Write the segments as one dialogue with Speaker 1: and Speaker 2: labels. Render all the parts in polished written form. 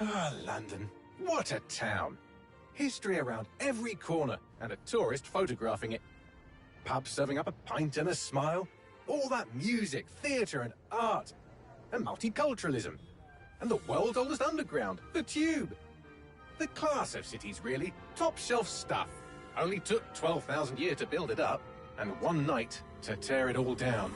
Speaker 1: Ah, London. What a town. History around every corner, and a tourist photographing it. Pubs serving up a pint and a smile. All that music, theatre and art. And multiculturalism. And the world's oldest underground, the Tube. The class of cities, really. Top shelf stuff. Only took 12,000 years to build it up, and one night to tear it all down.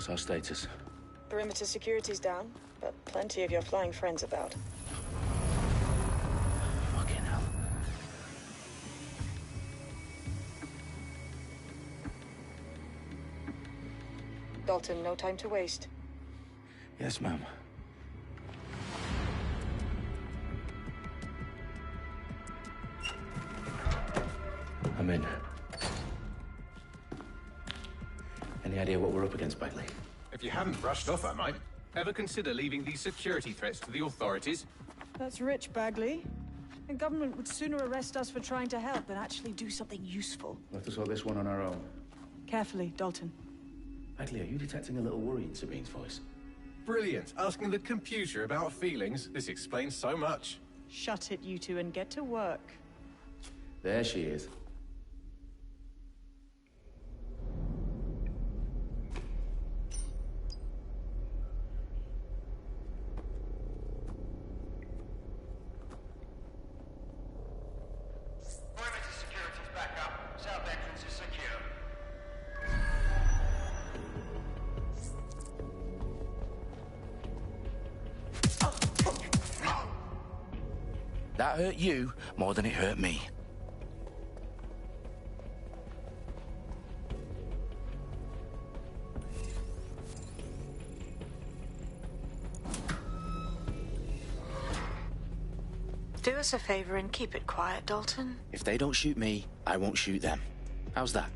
Speaker 2: What's our status?
Speaker 3: Perimeter security's down, but plenty of your flying friends about.
Speaker 2: Fucking hell.
Speaker 3: Dalton, no time to waste.
Speaker 2: Yes, ma'am. I'm in. Any idea what we're up against, Bagley?
Speaker 1: If you haven't brushed off, I might. Ever consider leaving these security threats to the authorities?
Speaker 3: That's rich, Bagley. The government would sooner arrest us for trying to help than actually do something useful.
Speaker 2: We'll have to sort this one on our own.
Speaker 3: Carefully, Dalton.
Speaker 2: Bagley, are you detecting a little worry in Sabine's voice?
Speaker 1: Brilliant. Asking the computer about feelings. This explains so much.
Speaker 3: Shut it, you two, and get to work.
Speaker 2: There she is. That hurt you more than it hurt me.
Speaker 3: Do us a favor and keep it quiet, Dalton.
Speaker 2: If they don't shoot me, I won't shoot them. How's that?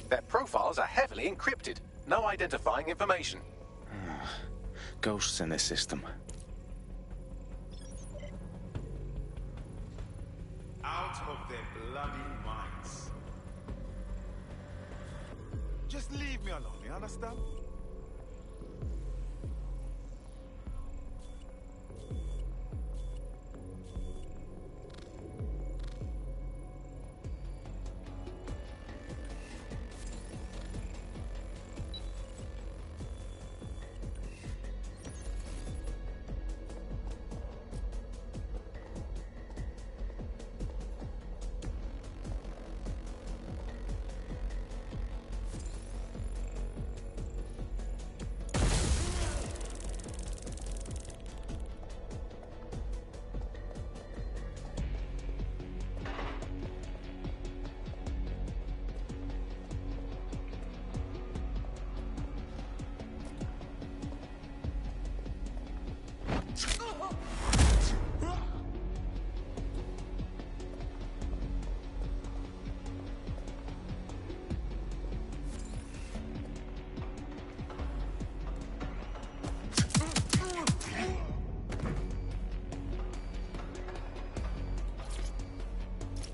Speaker 1: Their profiles are heavily encrypted. No identifying information.
Speaker 2: Ghosts in this system.
Speaker 4: Out of their bloody minds. Just leave me alone, you understand?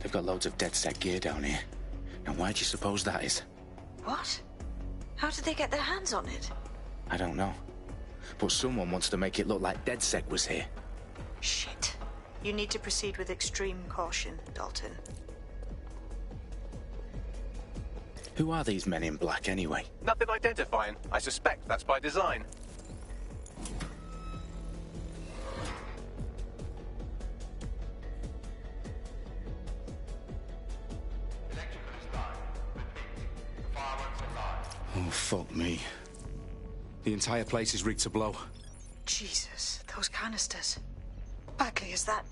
Speaker 2: They've got loads of dead set gear down here. Now why do you suppose that is?
Speaker 3: What? How did they get their hands on it?
Speaker 2: I don't know. But someone wants to make it look like DedSec was here.
Speaker 3: Shit. You need to proceed with extreme caution, Dalton.
Speaker 2: Who are these men in black anyway?
Speaker 1: Nothing identifying. I suspect that's by design.
Speaker 2: Oh, fuck me.
Speaker 5: The entire place is rigged to blow.
Speaker 3: Jesus, those canisters. Bagley, is that...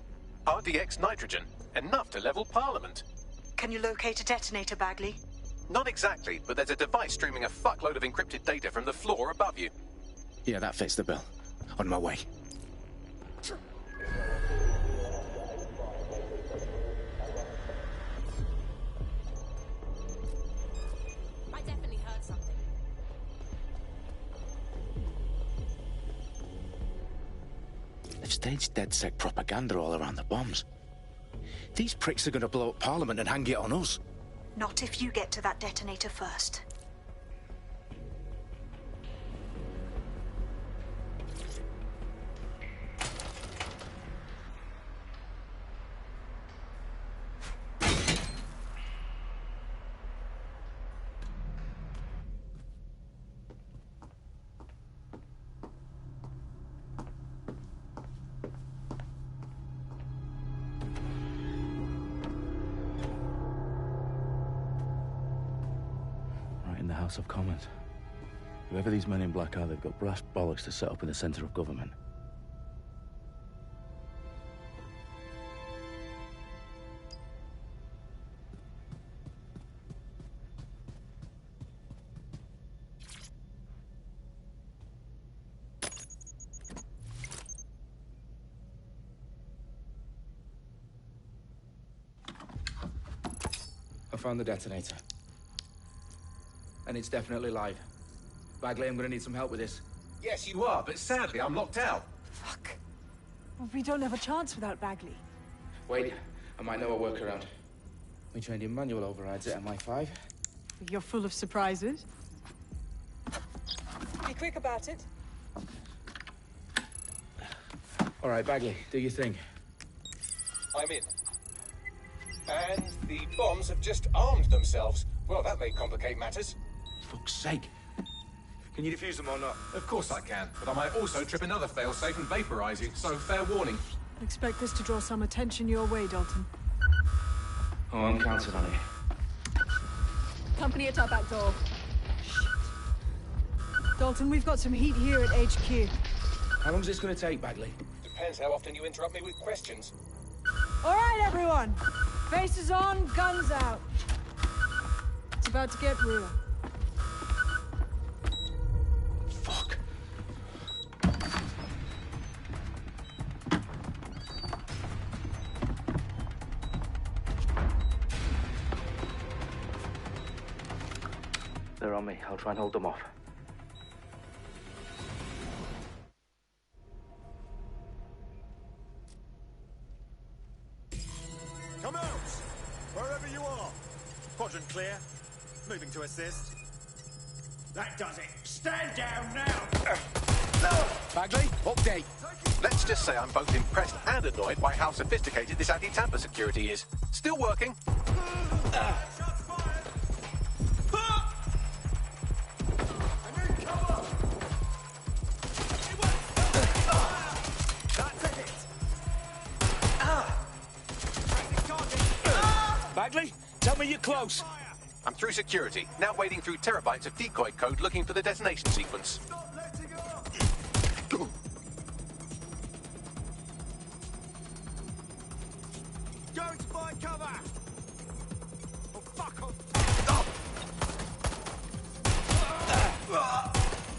Speaker 1: RDX nitrogen. Enough to level Parliament.
Speaker 3: Can you locate a detonator, Bagley?
Speaker 1: Not exactly, but there's a device streaming a fuckload of encrypted data from the floor above you.
Speaker 2: Yeah, that fits the bill. On my way.
Speaker 6: I definitely heard something.
Speaker 2: They've staged DedSec propaganda all around the bombs. These pricks are going to blow up Parliament and hang it on us.
Speaker 3: Not if you get to that detonator first.
Speaker 2: Right in the House of Commons. Whoever these men in black are, they've got brass bollocks to set up in the centre of government.
Speaker 5: I found the detonator. And it's definitely live. Bagley, I'm gonna need some help with this.
Speaker 1: Yes, you are, but sadly I'm locked out.
Speaker 3: Fuck. Well, we don't have a chance without Bagley.
Speaker 5: Wait, I might know a workaround. We trained in manual overrides at MI5.
Speaker 3: You're full of surprises. Be quick about it.
Speaker 5: All right, Bagley, do your thing.
Speaker 1: I'm in. And the bombs have just armed themselves. Well, that may complicate matters.
Speaker 2: Fuck's sake.
Speaker 5: Can you defuse them or not?
Speaker 1: Of course I can, but I might also trip another failsafe and vaporize you, so fair warning.
Speaker 3: Expect this to draw some attention your way, Dalton.
Speaker 5: Oh, I'm counting on it.
Speaker 6: Company at our back door.
Speaker 3: Dalton, we've got some heat here at HQ.
Speaker 5: How long is this gonna take, Bagley?
Speaker 1: Depends how often you interrupt me with questions.
Speaker 3: All right, everyone. Faces on, guns out. It's about to get real.
Speaker 2: Fuck. They're on me. I'll try and hold them off.
Speaker 4: Come out! Wherever you are. Quadrant clear. Moving to assist. That does it. Stand down now!
Speaker 5: Bagley, update.
Speaker 1: Let's just say I'm both impressed and annoyed by how sophisticated this anti-tamper security is. Still working.
Speaker 4: Shots fired! I need cover! That's a hit! Pressing target!
Speaker 5: Bagley, tell me you're close.
Speaker 1: I'm through security, now wading through terabytes of decoy code looking for the detonation sequence.
Speaker 4: Stop letting up! Going to find cover! Oh, fuck off!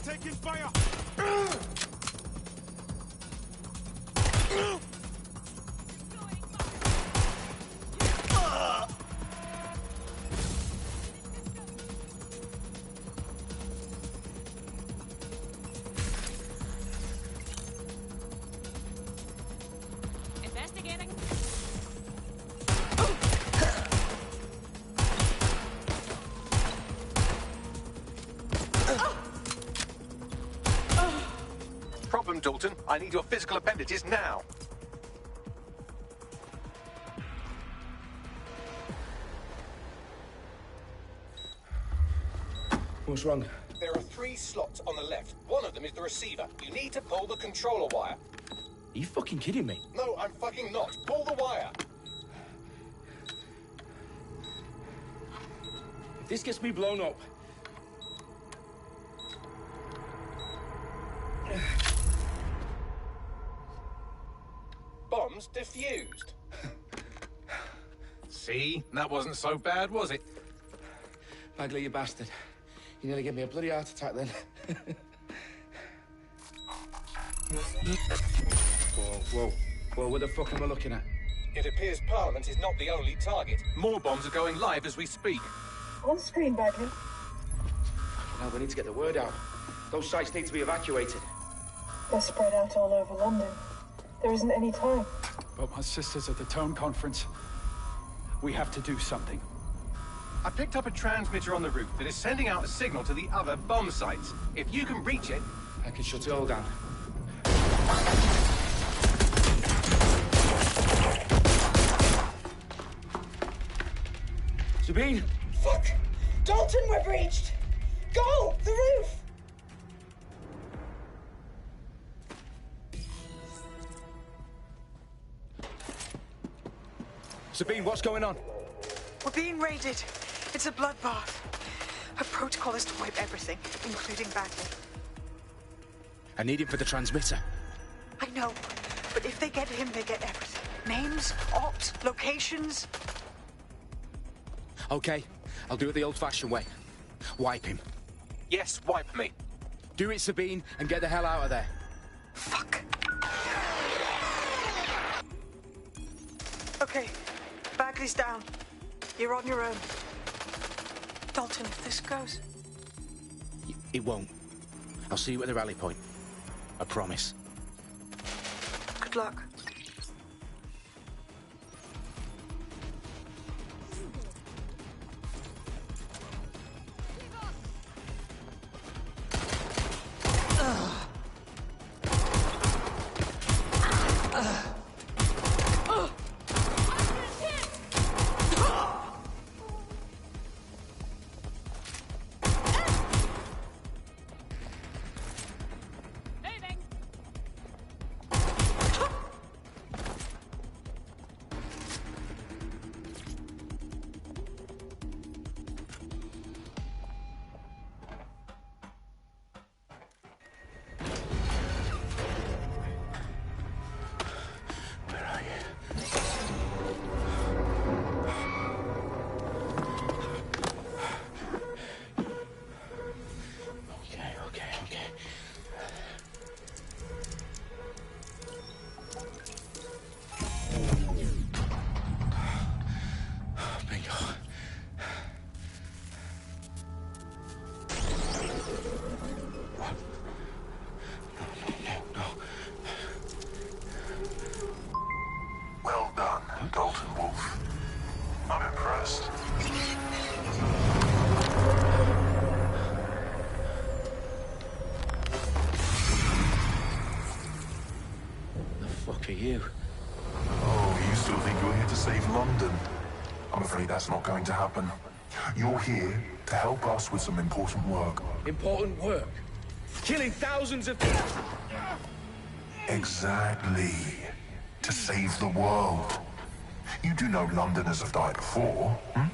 Speaker 4: Taking fire!
Speaker 6: Investigating.
Speaker 1: Dalton. I need your physical appendages now.
Speaker 5: What's wrong?
Speaker 1: There are 3 slots on the left. One of them is the receiver. You need to pull the controller wire.
Speaker 5: Are you fucking kidding me?
Speaker 1: No, I'm fucking not. Pull the wire.
Speaker 5: If this gets me blown up...
Speaker 1: Bombs defused. See? That wasn't so bad, was it?
Speaker 5: Bagley, you bastard. You nearly gave me a bloody heart attack then. Whoa, what the fuck am I looking at?
Speaker 1: It appears Parliament is not the only target. More bombs are going live as we speak.
Speaker 3: On screen, Bagley.
Speaker 5: Now we need to get the word out. Those sites need to be evacuated.
Speaker 3: They're spread out all over London. There isn't any time.
Speaker 7: But my sister's at the Tone Conference. We have to do something.
Speaker 1: I picked up a transmitter on the roof that is sending out a signal to the other bomb sites. If you can reach it...
Speaker 5: I can shut it all down. Sabine!
Speaker 3: Fuck! Dalton, we're breached! Go! The roof!
Speaker 5: Sabine, what's going on?
Speaker 8: We're being raided. It's a bloodbath. Her protocol is to wipe everything, including Bagley.
Speaker 2: I need him for the transmitter.
Speaker 8: I know, but if they get him, they get everything. Names, ops, locations.
Speaker 2: Okay, I'll do it the old-fashioned way. Wipe him.
Speaker 1: Yes, wipe me.
Speaker 2: Do it, Sabine, and get the hell out of there.
Speaker 8: Fuck. Okay, Bagley's down. You're on your own. Dalton, if this goes...
Speaker 2: It won't. I'll see you at the rally point. I promise.
Speaker 8: Good luck.
Speaker 2: You.
Speaker 9: Oh, you still think you're here to save London? I'm afraid that's not going to happen. You're here to help us with some important work.
Speaker 5: Important work? Killing thousands of people?
Speaker 9: Exactly. To save the world. You do know Londoners have died before, hmm?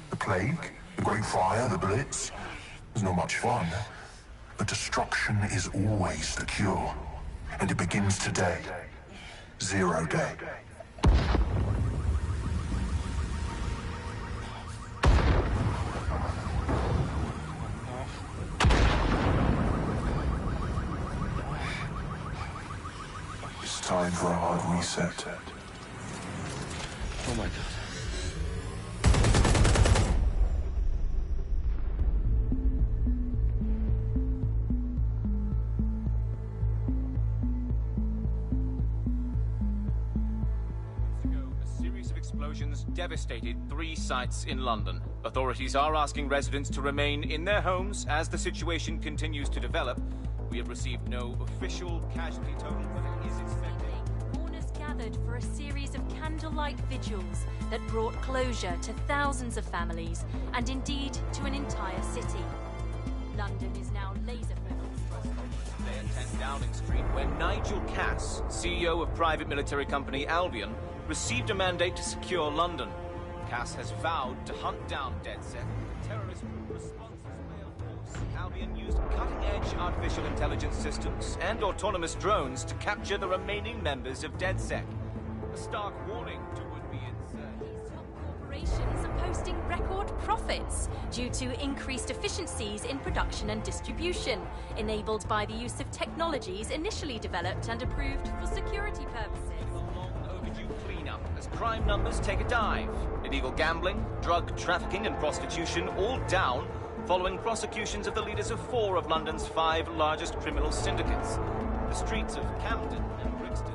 Speaker 9: The plague, the Great Fire, the Blitz. It's not much fun. But destruction is always the cure. And it begins today. 0 day. It's time for a hard reset.
Speaker 2: Oh my God.
Speaker 10: Devastated 3 sites in London. Authorities are asking residents to remain in their homes as the situation continues to develop, We have received no official casualty total, but it is expected.
Speaker 11: Mourners gathered for a series of candlelight vigils that brought closure to thousands of families and indeed to an entire city. London is now laser-focused.
Speaker 10: They at 10 Downing Street, where Nigel Cass, CEO of private military company Albion, received a mandate to secure London. Cass has vowed to hunt down DedSec, terrorist response force. Albion used cutting-edge artificial intelligence systems and autonomous drones to capture the remaining members of DedSec. A stark warning to would-be insurgents.
Speaker 11: These top corporations are posting record profits due to increased efficiencies in production and distribution, enabled by the use of technologies initially developed and approved for security purposes.
Speaker 10: Cleanup as crime numbers take a dive. Illegal gambling, drug trafficking and prostitution all down following prosecutions of the leaders of 4 of London's 5 largest criminal syndicates. The streets of Camden and Brixton.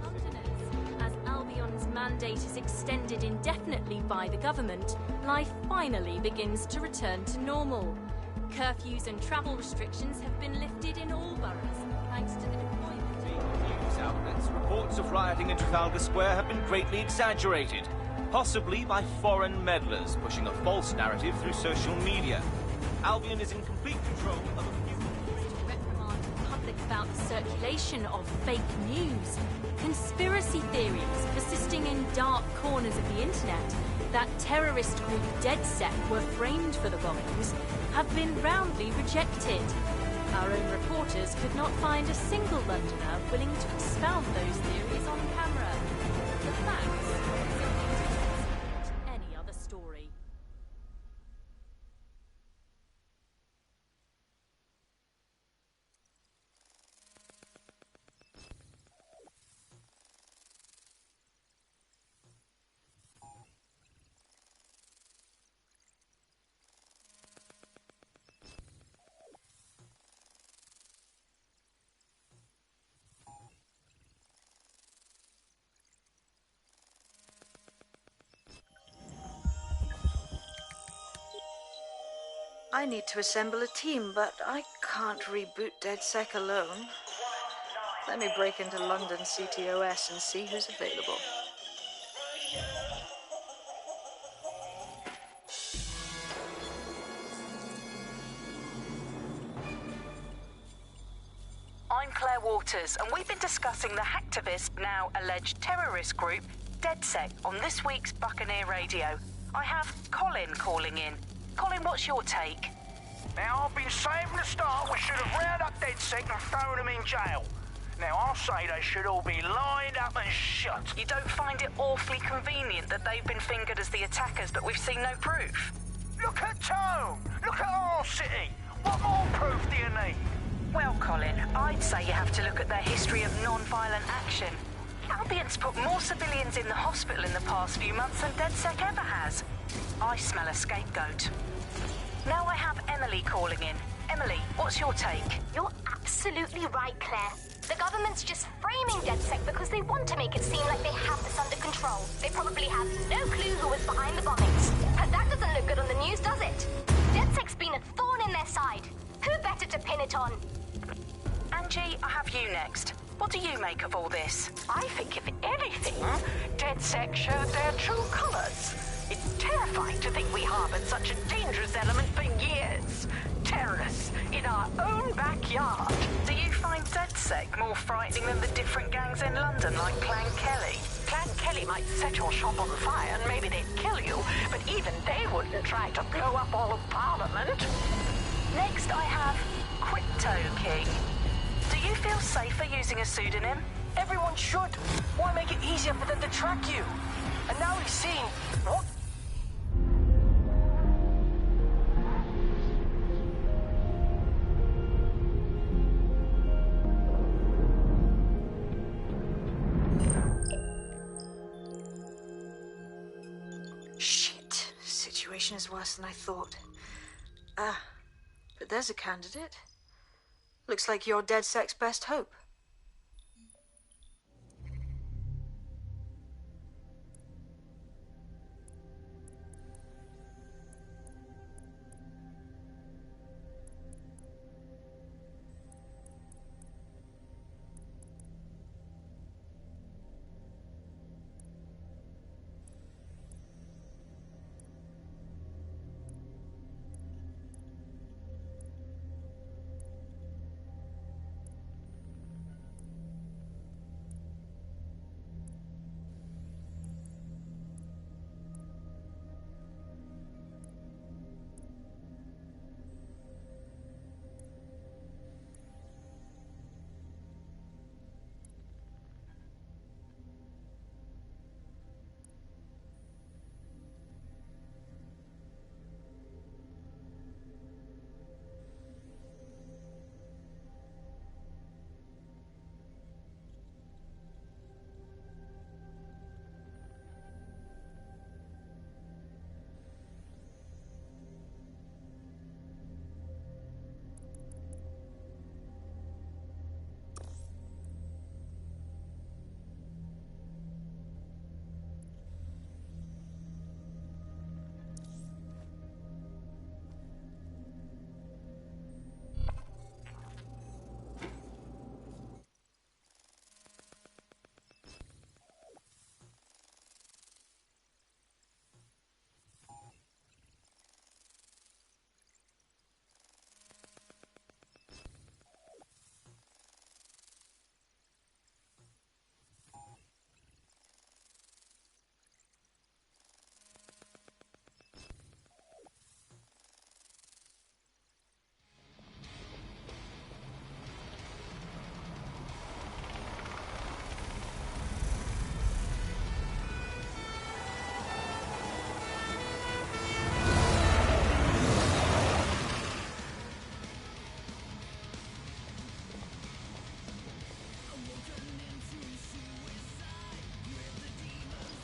Speaker 11: Londoners, as Albion's mandate is extended indefinitely by the government, life finally begins to return to normal. Curfews and travel restrictions have been lifted in all boroughs, thanks to the deployment.
Speaker 10: News outlets, reports of rioting in Trafalgar Square have been greatly exaggerated, possibly by foreign meddlers pushing a false narrative through social media. Albion is in complete control of a few...
Speaker 11: To reprimand the public about the circulation of fake news, conspiracy theories persisting in dark corners of the internet that terrorist group DedSec were framed for the bombings have been roundly rejected. Our own reporters could not find a single Londoner willing to expound those theories on camera. The facts simply don't support any other story.
Speaker 8: I need to assemble a team, but I can't reboot DedSec alone. Let me break into London CTOS and see who's available.
Speaker 12: I'm Claire Waters, and we've been discussing the hacktivist, now alleged terrorist group, DedSec, on this week's Buccaneer Radio. I have Colin calling in. Colin, what's your take?
Speaker 13: Now, I've been saying from the start we should have rounded up DedSec and thrown them in jail. Now, I'll say they should all be lined up and shot.
Speaker 12: You don't find it awfully convenient that they've been fingered as the attackers, but we've seen no proof?
Speaker 13: Look at Tone! Look at our city! What more proof do you need?
Speaker 12: Well, Colin, I'd say you have to look at their history of non-violent action. Albion's put more civilians in the hospital in the past few months than DedSec ever has. I smell a scapegoat. Now I have Emily calling in. Emily, what's your take?
Speaker 14: You're absolutely right, Claire. The government's just framing DedSec because they want to make it seem like they have this under control. They probably have no clue who was behind the bombings. But that doesn't look good on the news, does it? DedSec's been a thorn in their side. Who better to pin it on?
Speaker 12: Angie, I have you next. What do you make of all this?
Speaker 15: I think, if anything, DedSec showed their true colors. It's terrifying to think we harbored such a dangerous element for years. Terrorists in our own backyard.
Speaker 12: Do you find DedSec more frightening than the different gangs in London, like Clan Kelly?
Speaker 15: Clan Kelly might set your shop on fire and maybe they'd kill you, but even they wouldn't try to blow up all of Parliament.
Speaker 12: Next, I have Crypto King. Do you feel safer using a pseudonym?
Speaker 16: Everyone should. Why make it easier for them to track you? And now he's seeing what?
Speaker 8: Shit. Situation is worse than I thought. But there's a candidate. Looks like you're DedSec's best hope.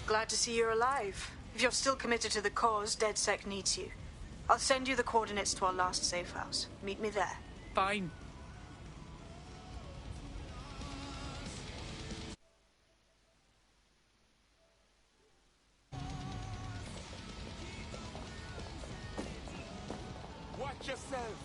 Speaker 8: Glad to see you're alive. If you're still committed to the cause, DedSec needs you. I'll send you the coordinates to our last safe house. Meet me there.
Speaker 7: Fine.
Speaker 13: Watch yourself.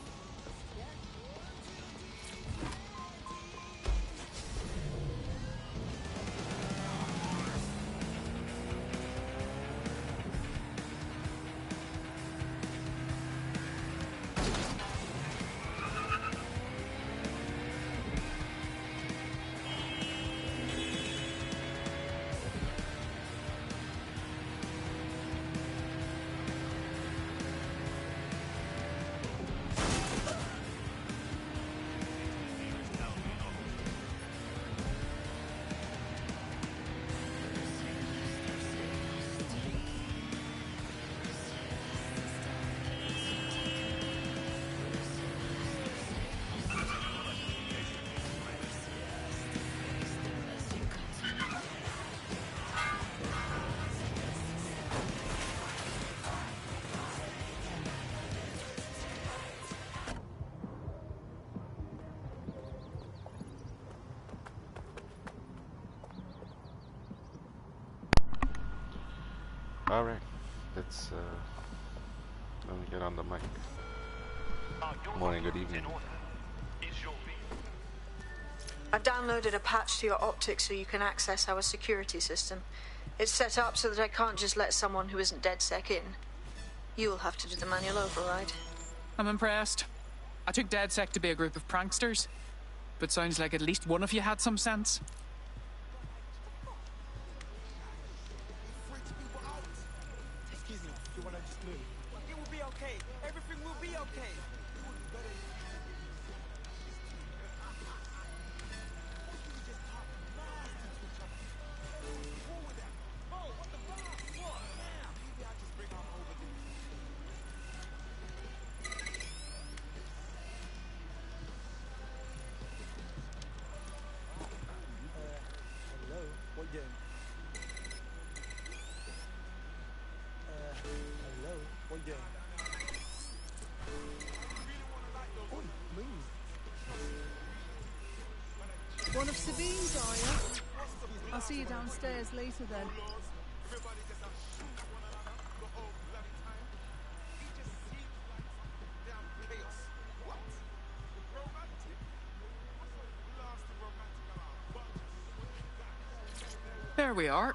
Speaker 17: Alright, let's let me get on the mic. Good morning, good evening.
Speaker 8: I've downloaded a patch to your optics so you can access our security system. It's set up so that I can't just let someone who isn't DedSec in. You'll have to do the manual override.
Speaker 7: I'm impressed. I took DedSec to be a group of pranksters, but sounds like at least one of you had some sense.
Speaker 16: Excuse me, you wanna just move? It will be okay. Everything will be okay. Hello, what you doing? Hello, what you doing?
Speaker 3: One of Sabine's, are you? I'll see you downstairs later then.
Speaker 7: There we are.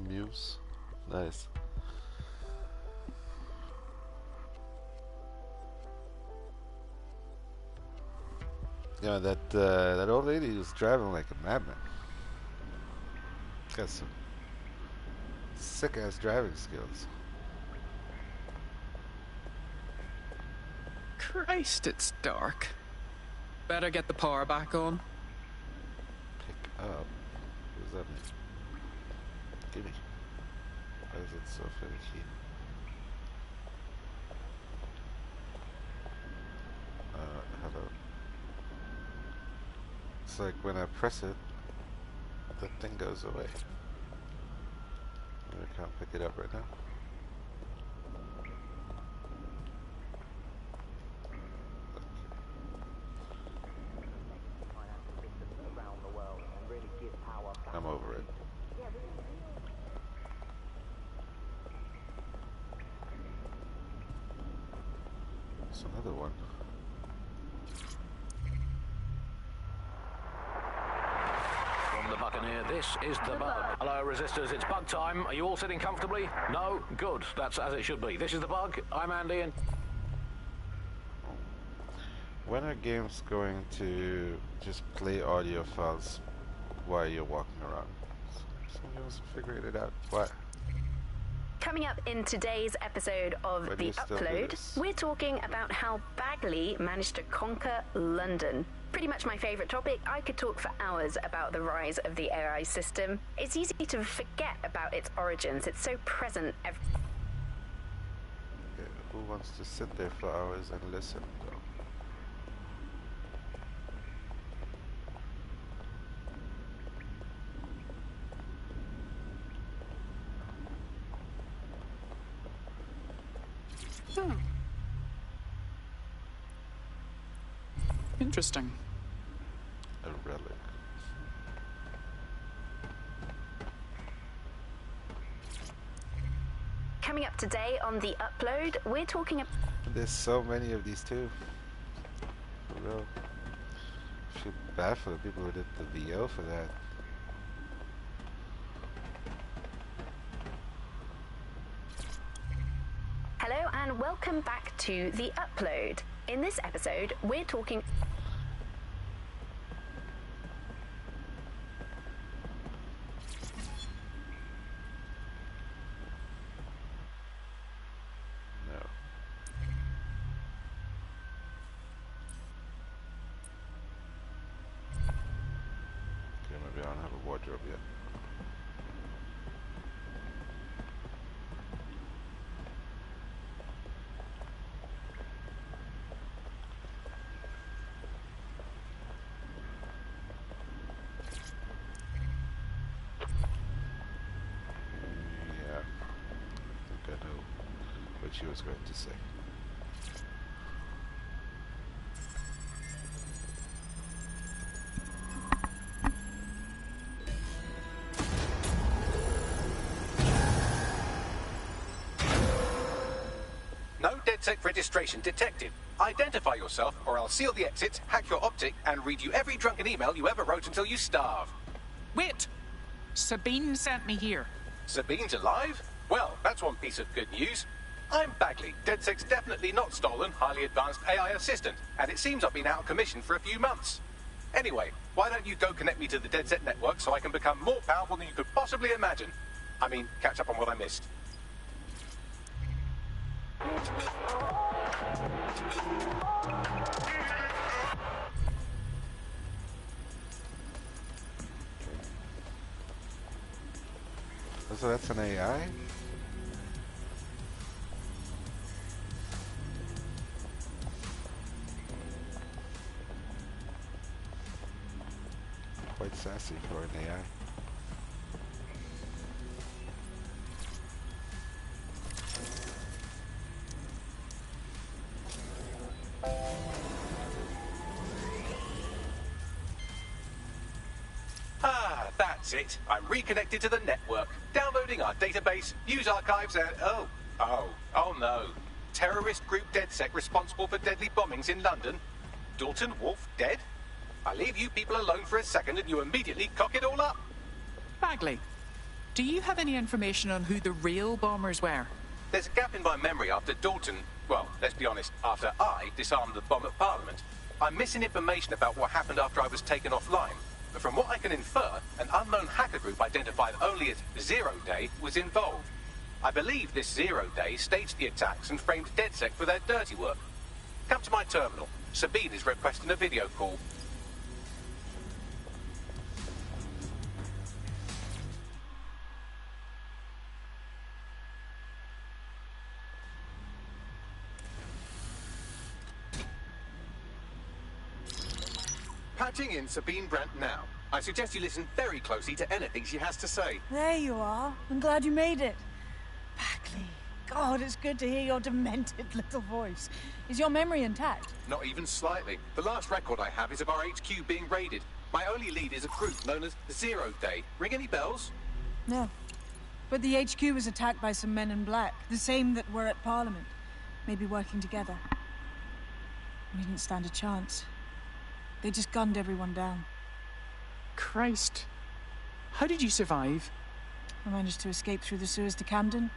Speaker 17: Muse. Nice. Yeah, that old lady was driving like a madman. Got some sick ass driving skills.
Speaker 7: Christ, it's dark. Better get the power back on.
Speaker 17: Pick up. What does that mean? Gimme. Why is it so finicky? Hello. It's like when I press it, the thing goes away. I can't pick it up right now. I'm over it. There's another one.
Speaker 18: From the Buccaneer, this is the Bug. Hello, Resistors, it's Bug time. Are you all sitting comfortably? No? Good. That's as it should be. This is the Bug. I'm Andy and...
Speaker 17: When are games going to just play audio files while you're walking around? Someone else figured it out. What?
Speaker 19: Coming up in today's episode of The Upload, we're talking about how Bagley managed to conquer London. Pretty much my favourite topic. I could talk for hours about the rise of the AI system. It's easy to forget about its origins. It's so present every...
Speaker 17: Yeah, who wants to sit there for hours and listen, though?
Speaker 7: Interesting.
Speaker 17: A relic.
Speaker 19: Coming up today on The Upload, we're talking about...
Speaker 17: There's so many of these too. For real. I feel bad for the people who did the VO for that.
Speaker 19: Hello and welcome back to The Upload. In this episode, we're talking...
Speaker 17: No. Okay, maybe I don't have a wardrobe yet. She was going to say.
Speaker 1: No DedSec registration detected. Identify yourself, or I'll seal the exits, hack your optic, and read you every drunken email you ever wrote until you starve.
Speaker 7: Wait! Sabine sent me here.
Speaker 1: Sabine's alive? Well, that's one piece of good news. I'm Bagley, DedSec's definitely not stolen, highly advanced AI assistant, and it seems I've been out of commission for a few months. Anyway, why don't you go connect me to the DedSec network so I can become more powerful than you could possibly imagine? I mean, catch up on what I missed.
Speaker 17: So that's an AI? Quite sassy for an AI.
Speaker 1: Ah, that's it. I'm reconnected to the network, downloading our database, news archives, and oh no. Terrorist group DedSec responsible for deadly bombings in London. Dalton Wolf dead? I leave you people alone for a second and you immediately cock it all up.
Speaker 7: Bagley, do you have any information on who the real bombers were?
Speaker 1: There's a gap in my memory after Dalton, well, let's be honest, after I disarmed the bomb at Parliament. I'm missing information about what happened after I was taken offline. But from what I can infer, an unknown hacker group identified only as Zero Day was involved. I believe this Zero Day staged the attacks and framed DedSec for their dirty work. Come to my terminal. Sabine is requesting a video call. Patching in Sabine Brandt now. I suggest you listen very closely to anything she has to say.
Speaker 3: There you are. I'm glad you made it. Bagley, God, it's good to hear your demented little voice. Is your memory intact?
Speaker 1: Not even slightly. The last record I have is of our HQ being raided. My only lead is a group known as Zero Day. Ring any bells?
Speaker 3: No. But the HQ was attacked by some men in black, the same that were at Parliament. Maybe working together. We didn't stand a chance. They just gunned everyone down.
Speaker 7: Christ. How did you survive?
Speaker 3: I managed to escape through the sewers to Camden.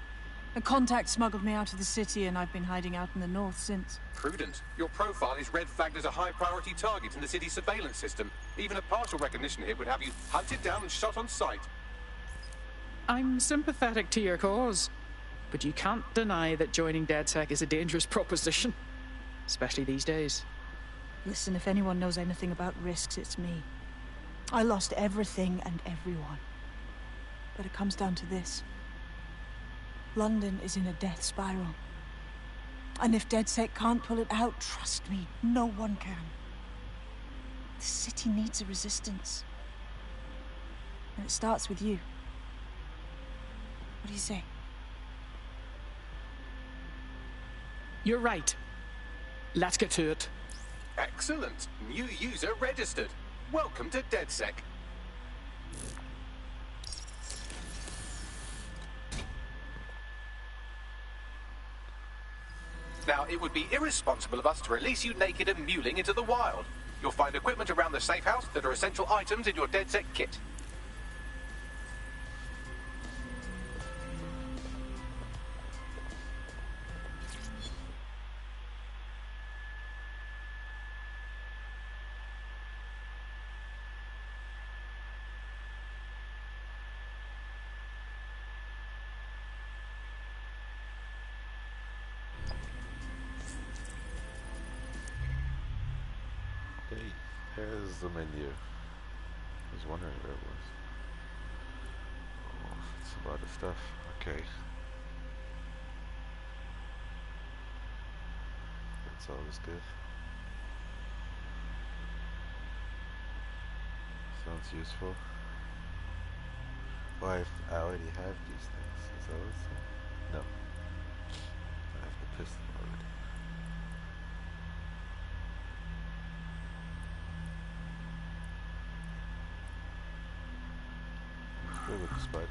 Speaker 3: A contact smuggled me out of the city, and I've been hiding out in the north since.
Speaker 1: Prudent. Your profile is red flagged as a high-priority target in the city's surveillance system. Even a partial recognition hit would have you hunted down and shot on sight.
Speaker 7: I'm sympathetic to your cause, but you can't deny that joining DedSec is a dangerous proposition. Especially these days.
Speaker 3: Listen, if anyone knows anything about risks, it's me. I lost everything and everyone. But it comes down to this. London is in a death spiral. And if DedSec can't pull it out, trust me, no one can. The city needs a resistance. And it starts with you. What do you say?
Speaker 7: You're right. Let's get to it.
Speaker 1: Excellent. New user registered. Welcome to DedSec. Now, it would be irresponsible of us to release you naked and mewling into the wild. You'll find equipment around the safe house that are essential items in your DedSec kit.
Speaker 17: Okay, here's the menu. I was wondering where it was. Oh, it's a lot of stuff. Okay. That's always good. Sounds useful. Well, I already have these things. Is that what it's saying? No. I have the pistol already. Let's go with the spider.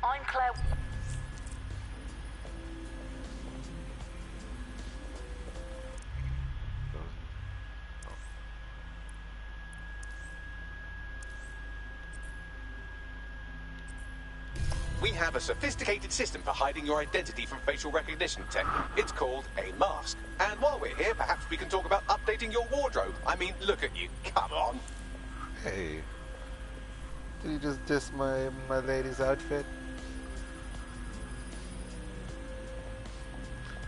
Speaker 12: I'm Claire.
Speaker 1: We have a sophisticated system for hiding your identity from facial recognition tech. It's called a mask. And while we're here, perhaps we can talk about updating your wardrobe. I mean, look at you. Come on.
Speaker 17: Hey. Did you just diss my lady's outfit?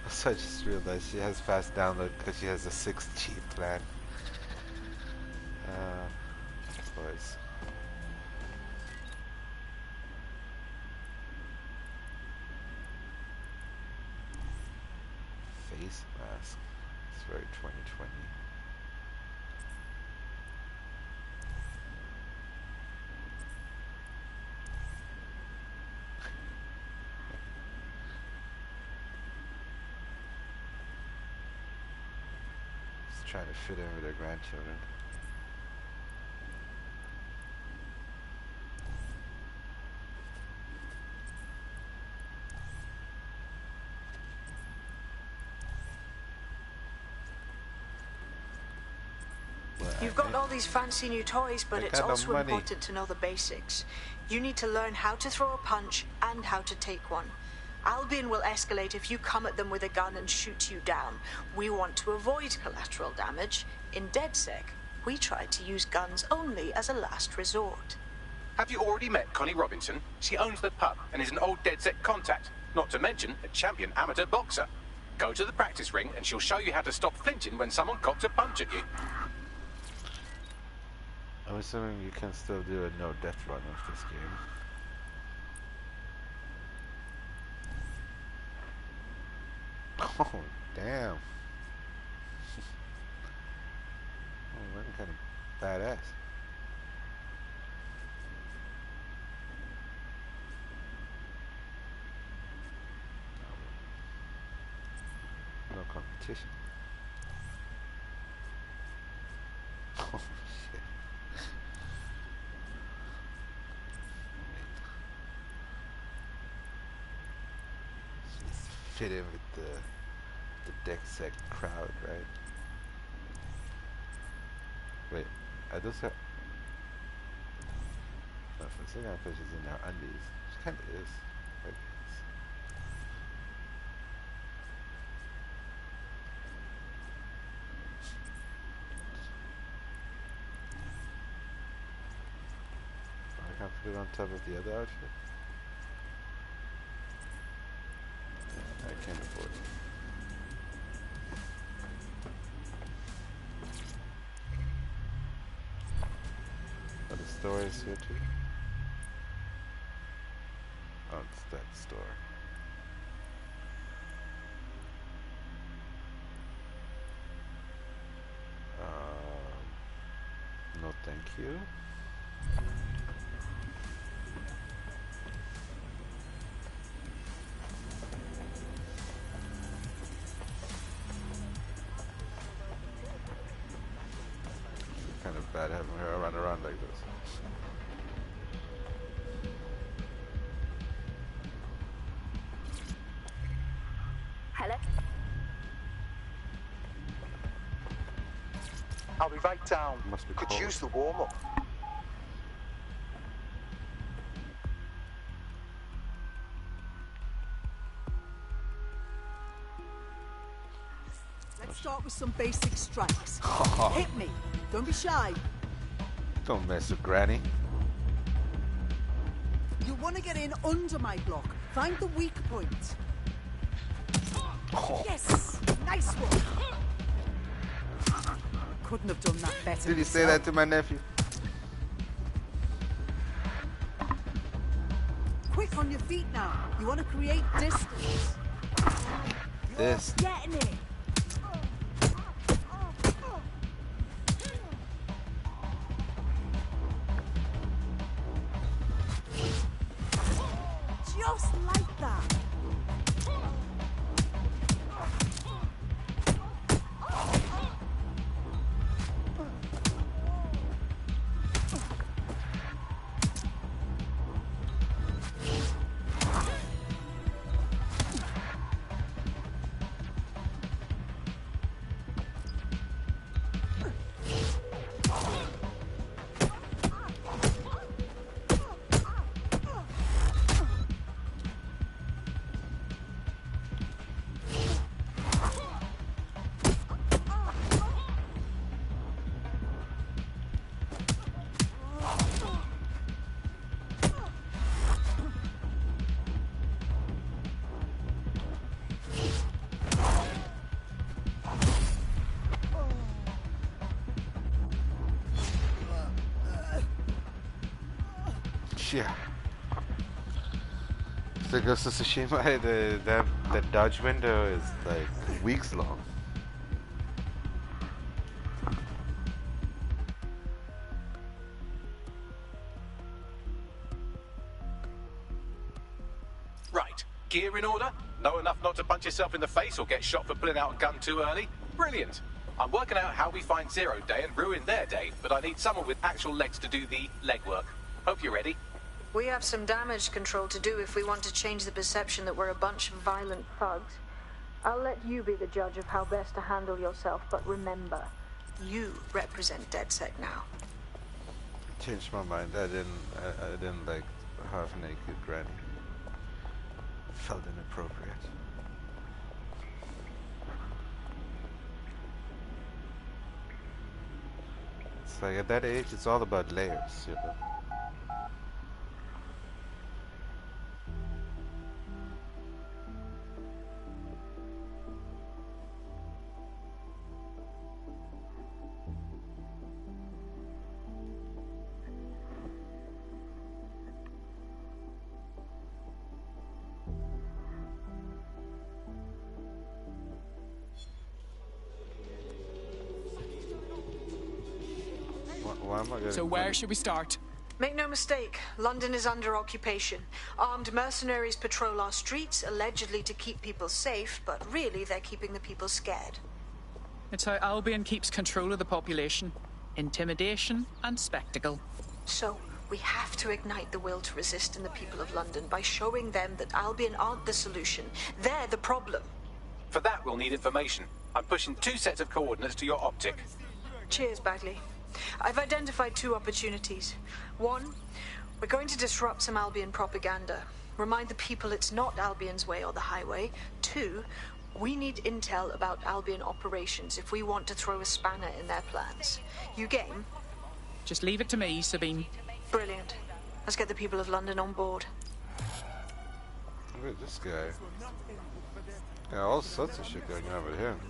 Speaker 17: So I just realized she has fast download because she has a 6G plan. Boys. Face mask. It's very 2020. Just trying to fit in with their grandchildren.
Speaker 8: You've got all these fancy new toys, but it's also important to know the basics. You need to learn how to throw a punch and how to take one. Albion will escalate if you come at them with a gun and shoot you down. We want to avoid collateral damage. In DedSec, we try to use guns only as a last resort.
Speaker 1: Have you already met Connie Robinson? She owns the pub and is an old DedSec contact, not to mention a champion amateur boxer. Go to the practice ring and she'll show you how to stop flinching when someone cocks a punch at you.
Speaker 17: I'm assuming you can still do a no death run of this game. Oh, damn. Oh, that's kind of badass. No competition. Oh, shit. Fit in with the DedSec crowd, right? Wait, I just have... No, for a second I thought she's in her undies. She kinda is, I guess. I can't put it on top of the other outfit. store is here too. Oh, it's that store. No, thank you. Kind of bad having her run around like this.
Speaker 19: Hello?
Speaker 20: I'll be right down.
Speaker 17: Must be
Speaker 20: Could
Speaker 17: cold.
Speaker 20: use the warm-up.
Speaker 21: Let's start with some basic strikes. Hit me. Don't be shy.
Speaker 17: Don't mess with Granny.
Speaker 21: You want to get in under my block. Find the weak point.
Speaker 17: Oh.
Speaker 21: Yes! Nice one! Couldn't have done that better.
Speaker 17: Did he say that to my nephew?
Speaker 21: Quick on your feet now. You want to create distance.
Speaker 17: This.
Speaker 21: Getting it. Just like that.
Speaker 17: Yeah. So Ghost of Tsushima, the dodge window is like weeks long.
Speaker 1: Right. Gear in order? Know enough not to punch yourself in the face or get shot for pulling out a gun too early? Brilliant. I'm working out how we find Zero Day and ruin their day, but I need someone with actual legs to do the legwork. Hope you're ready.
Speaker 8: We have some damage control to do if we want to change the perception that we're a bunch of violent thugs. I'll let you be the judge of how best to handle yourself, but remember, you represent DedSec now.
Speaker 17: Changed my mind. I didn't like half-naked Granny. Felt inappropriate. It's like at that age, it's all about layers, you know.
Speaker 7: So where should we start?
Speaker 8: Make no mistake, London is under occupation. Armed mercenaries patrol our streets, allegedly to keep people safe, but really they're keeping the people scared.
Speaker 7: It's how Albion keeps control of the population. Intimidation and spectacle.
Speaker 8: So, we have to ignite the will to resist in the people of London by showing them that Albion aren't the solution. They're the problem.
Speaker 1: For that, we'll need information. I'm pushing 2 sets of coordinates to your optic.
Speaker 8: Cheers, Bagley. I've identified 2 opportunities. 1, we're going to disrupt some Albion propaganda. Remind the people it's not Albion's way or the highway. 2, we need intel about Albion operations if we want to throw a spanner in their plans. You game?
Speaker 7: Just leave it to me, Sabine.
Speaker 8: Brilliant. Let's get the people of London on board.
Speaker 17: Look at this guy. Got all sorts of shit going on with him.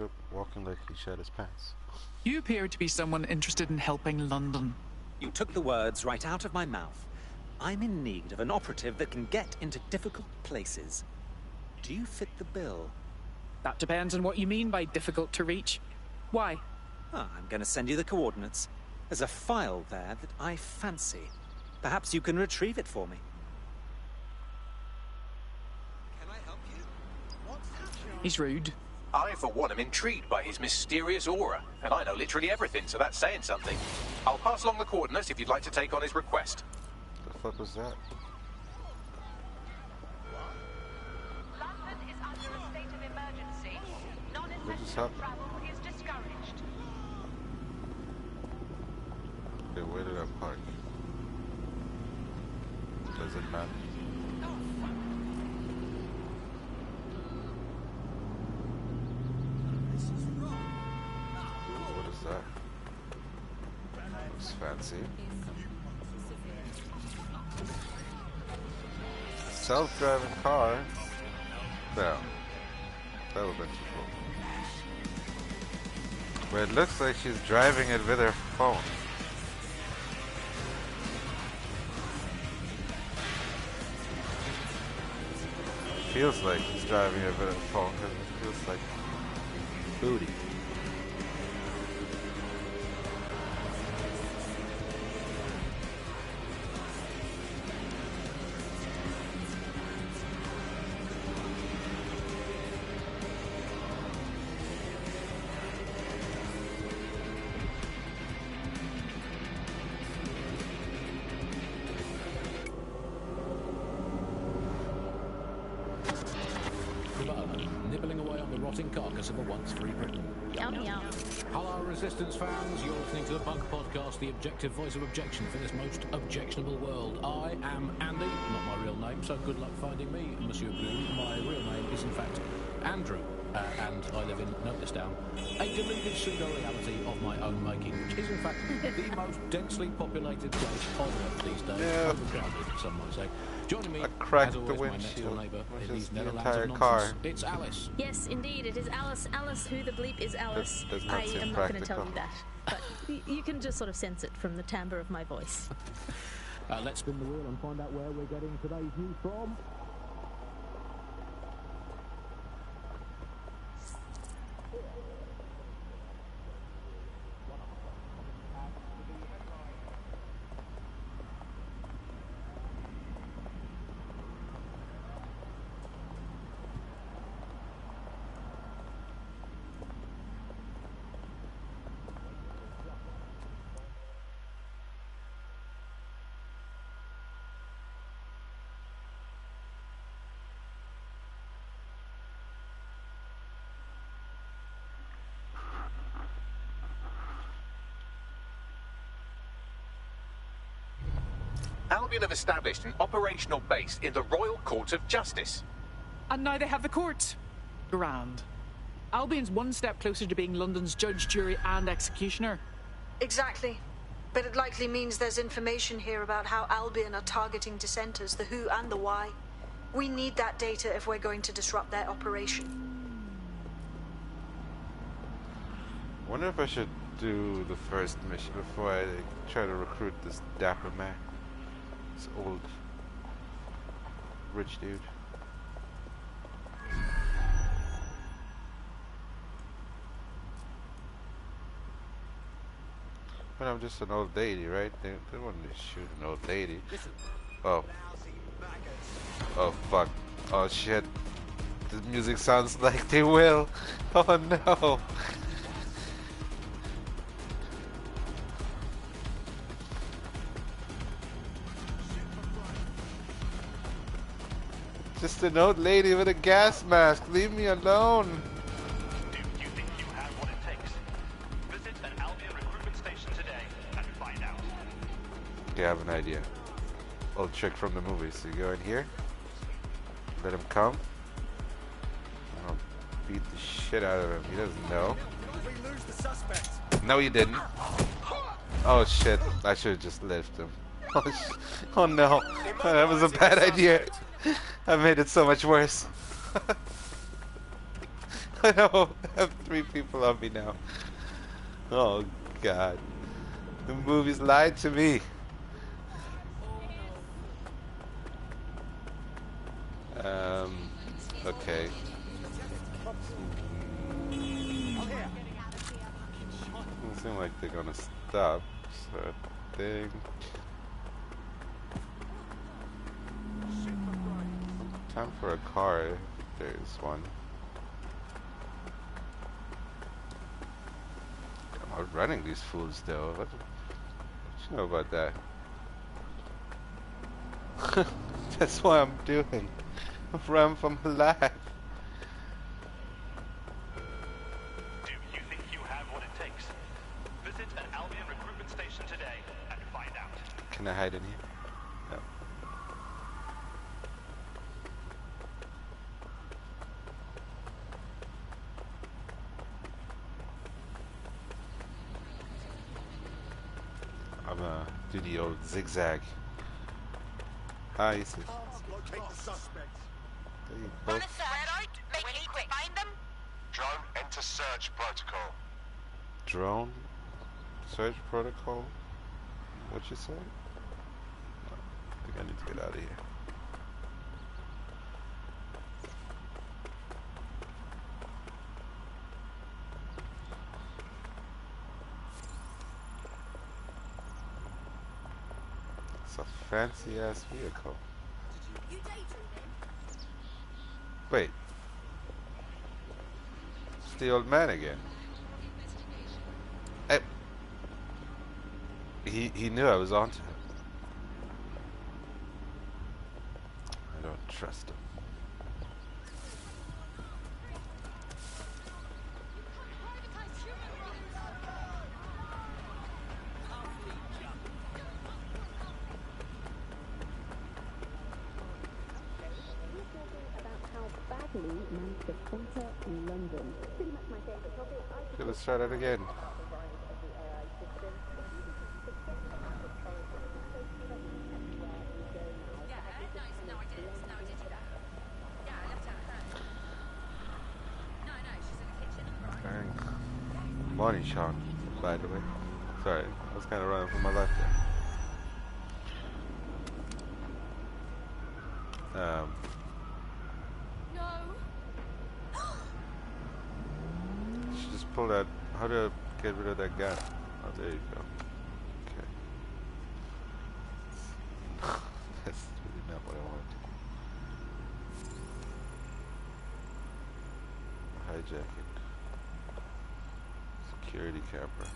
Speaker 17: look walking like he shat his pants.
Speaker 7: You appear to be someone interested in helping London.
Speaker 20: You took the words right out of my mouth. I'm in need of an operative that can get into difficult places. Do you fit the bill?
Speaker 7: That depends on what you mean by difficult to reach. Why?
Speaker 20: I'm going to send you the coordinates. There's a file there that I fancy. Perhaps you can retrieve it for me. Can I help you? What's happening?
Speaker 7: He's rude.
Speaker 1: I, for one, am intrigued by his mysterious aura, and I know literally everything, so that's saying something. I'll pass along the coordinates if you'd like to take on his request.
Speaker 17: The fuck was that?
Speaker 12: London is under a state of emergency.
Speaker 17: What just
Speaker 12: Non-essential
Speaker 17: happened?
Speaker 12: travel is discouraged.
Speaker 17: Okay, where did I park? Does it matter? What is that? Looks fancy. Self-driving car? No. That would have been too cool. But it looks like she's driving it with her phone. Feels like he's driving a bit of phone because it feels like booty.
Speaker 18: Nibbling away on the rotting carcass of a once free Britain.
Speaker 11: Yum yum.
Speaker 18: Hello, Resistance fans. You're listening to the Bunk Podcast, the objective voice of objection for this most objectionable world. I am Andy, not my real name, so good luck finding me, Monsieur Blue. My real name is, in fact, Andrew, and I live in, note this down, a deluded pseudo-reality of my own making, which is, in fact, the most densely populated place on Earth these days.
Speaker 17: Yeah.
Speaker 18: Overcrowded, some might say. Joining me,
Speaker 17: I cracked
Speaker 18: as
Speaker 17: the
Speaker 18: always, my next door
Speaker 17: windshield,
Speaker 18: neighbour
Speaker 17: which
Speaker 18: in
Speaker 17: is
Speaker 18: these
Speaker 17: the
Speaker 18: Netherlands
Speaker 17: entire
Speaker 18: of nonsense.
Speaker 17: car.
Speaker 18: It's Alice.
Speaker 11: Yes, indeed, it is Alice. Alice, who the bleep is Alice?
Speaker 17: Does not
Speaker 11: I
Speaker 17: seem
Speaker 11: am not going to
Speaker 17: practical.
Speaker 11: tell you that, but you can just sort of sense it from the timbre of my voice.
Speaker 18: Let's spin the wheel and find out where we're getting today's news from.
Speaker 1: Albion have established an operational base in the Royal Court of Justice.
Speaker 7: And now they have the courts. Grand. Albion's one step closer to being London's judge, jury, and executioner.
Speaker 8: Exactly. But it likely means there's information here about how Albion are targeting dissenters, the who and the why. We need that data if we're going to disrupt their operation.
Speaker 17: Wonder if I should do the first mission before I try to recruit this dapper man. This old rich dude. But I'm just an old lady, right? They wouldn't shoot an old lady. Oh. Oh fuck. Oh shit. The music sounds like they will. Oh no. Just an old lady with a gas mask. Leave me alone.
Speaker 22: Do you think you have what it takes? Visit an Albion recruitment station today and find out.
Speaker 17: Okay, I have an idea. Old trick from the movies. So you go in here, let him come. I'll beat the shit out of him. He doesn't know.
Speaker 4: We lose the suspect.
Speaker 17: No, you didn't. Oh shit! I should have just left him. Oh no! That was a bad idea. I made it so much worse. I know. I have 3 people on me now. Oh God. The movies lied to me. Okay. Doesn't seem like they're gonna stop, so I think time for a car if there's one. I'm outrunning these fools though. What you know about that? That's what I'm doing. Run for my life.
Speaker 22: Do you think you have what it takes? Visit an Albion recruitment station today and find out.
Speaker 17: Can I hide in here? No. I'm gonna do the old zigzag. Hi, Isis.
Speaker 4: Locate the suspects.
Speaker 17: There you go.
Speaker 13: Make it quick. Find them.
Speaker 9: Drone, enter search protocol.
Speaker 17: Drone? Search protocol? What you say? I think I need to get out of here. It's a fancy ass vehicle. Wait. It's the old man again. Hey. He knew I was onto him. I don't trust him. Okay, let's try that again. Morning, Sean, by the way. Sorry, I was kind of running for my life there. She just pulled out. How do I get rid of that gun? Oh, there you go. Okay. That's really not what I wanted. Hijack it. Security camera.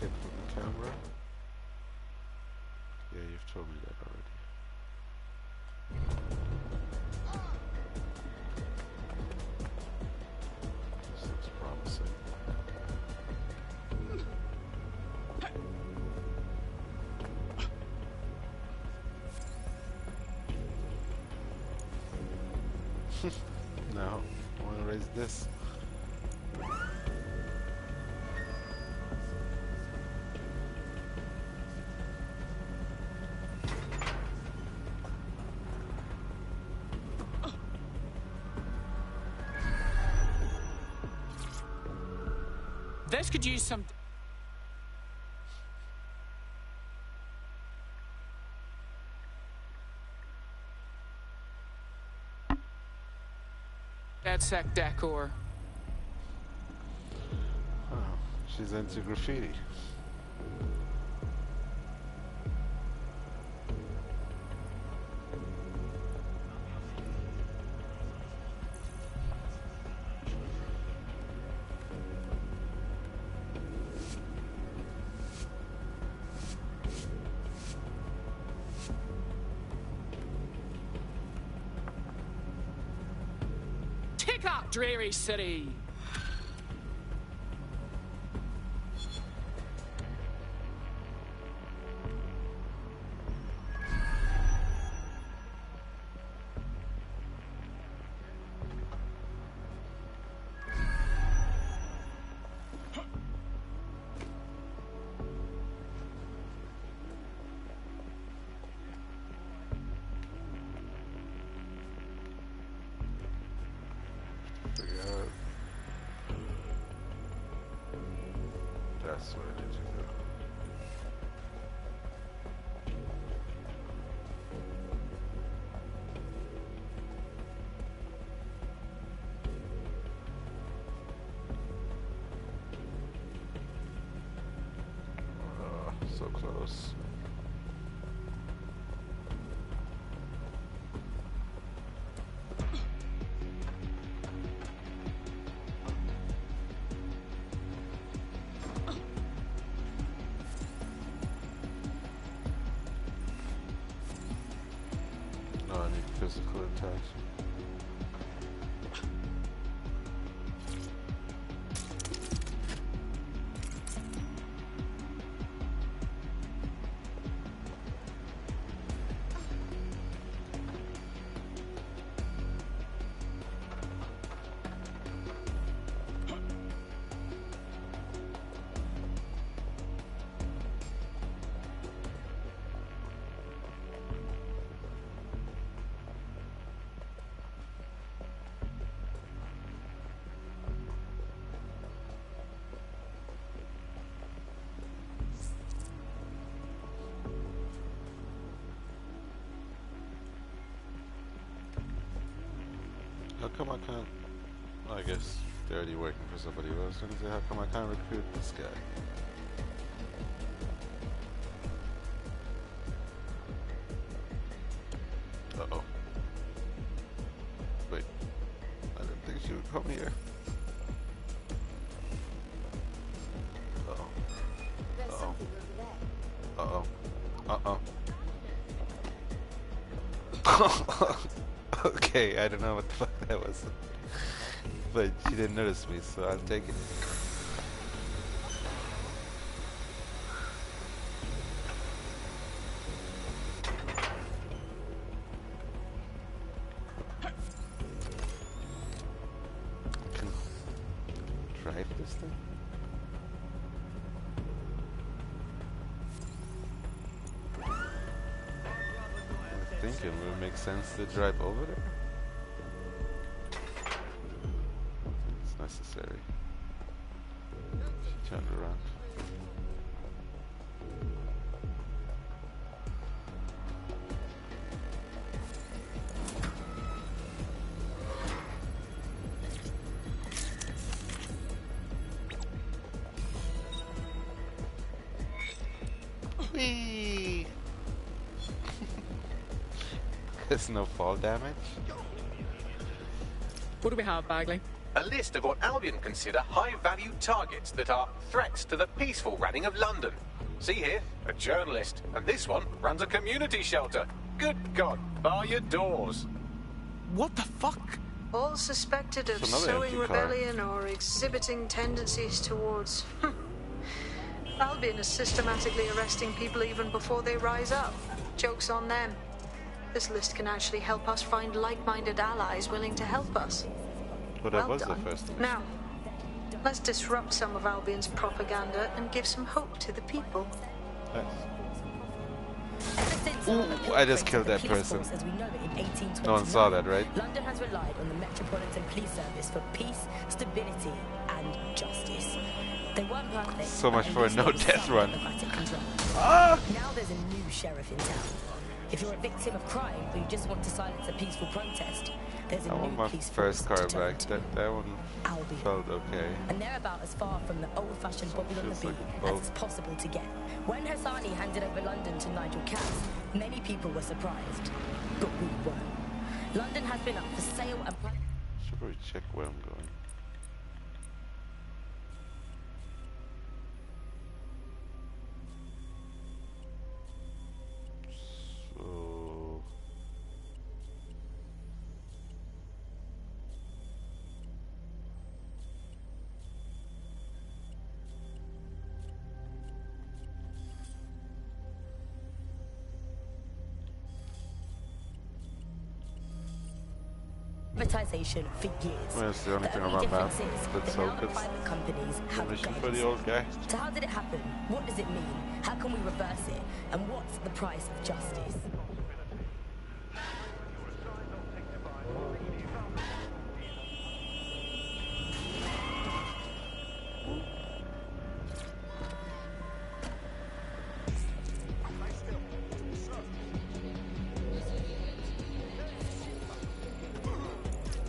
Speaker 17: From the camera? Yeah, you've told me that already. This looks promising. No, I want to raise this.
Speaker 7: This could use some... DedSec decor.
Speaker 17: Oh, she's into graffiti.
Speaker 7: Kick up, Dreary City!
Speaker 17: That's where did you go? So close. I need physical attacks. How come I can't? I guess they're already working for somebody else. I was gonna say, how come I can't recruit this guy? Uh-oh. Wait. I didn't think she would come here. Uh-oh. Uh-oh. Uh-oh. Uh-oh. Okay, I don't know what the fuck that was. But she didn't notice me, so I'll take it. Can I drive this thing? I think it would make sense to drive over there. It's necessary. She turned around. Whee! There's no fall damage.
Speaker 7: What do we have, Bagley?
Speaker 1: A list of what Albion consider high-value targets that are threats to the peaceful running of London. See here, a journalist, and this one runs a community shelter. Good God, bar your doors.
Speaker 7: What the fuck?
Speaker 8: All suspected of sowing rebellion or exhibiting tendencies towards... Albion is systematically arresting people even before they rise up. Joke's on them. This list can actually help us find like-minded allies willing to help us.
Speaker 17: But that was the first one.
Speaker 8: Now, let's disrupt some of Albion's propaganda and give some hope to the people.
Speaker 17: Ooh, I just killed that person. No one saw that, right?
Speaker 5: London has relied on the Metropolitan Police Service for peace, stability, and justice. They weren't perfect.
Speaker 17: So much for a no-death run.
Speaker 5: Ah! Now there's a new sheriff in town. If you're a victim of crime or you just want to silence a peaceful protest, there's a
Speaker 17: I
Speaker 5: new
Speaker 17: want my
Speaker 5: police
Speaker 17: first
Speaker 5: force
Speaker 17: car
Speaker 5: to turn
Speaker 17: back.
Speaker 5: to.
Speaker 17: That one
Speaker 5: Albion.
Speaker 17: felt okay.
Speaker 5: And they're about as far from the old-fashioned Bobby on the beat as it's possible to get. When Hassani handed over London to Nigel Cass, many people were surprised, but we weren't. London has been up for sale and...
Speaker 17: Should probably check where I'm going. So...
Speaker 5: privatization for years.
Speaker 17: Well, that's the only thing on my map that's open. Permission for the old guy.
Speaker 5: So how did it happen? What does it mean? How can we reverse it? And what's the price of justice?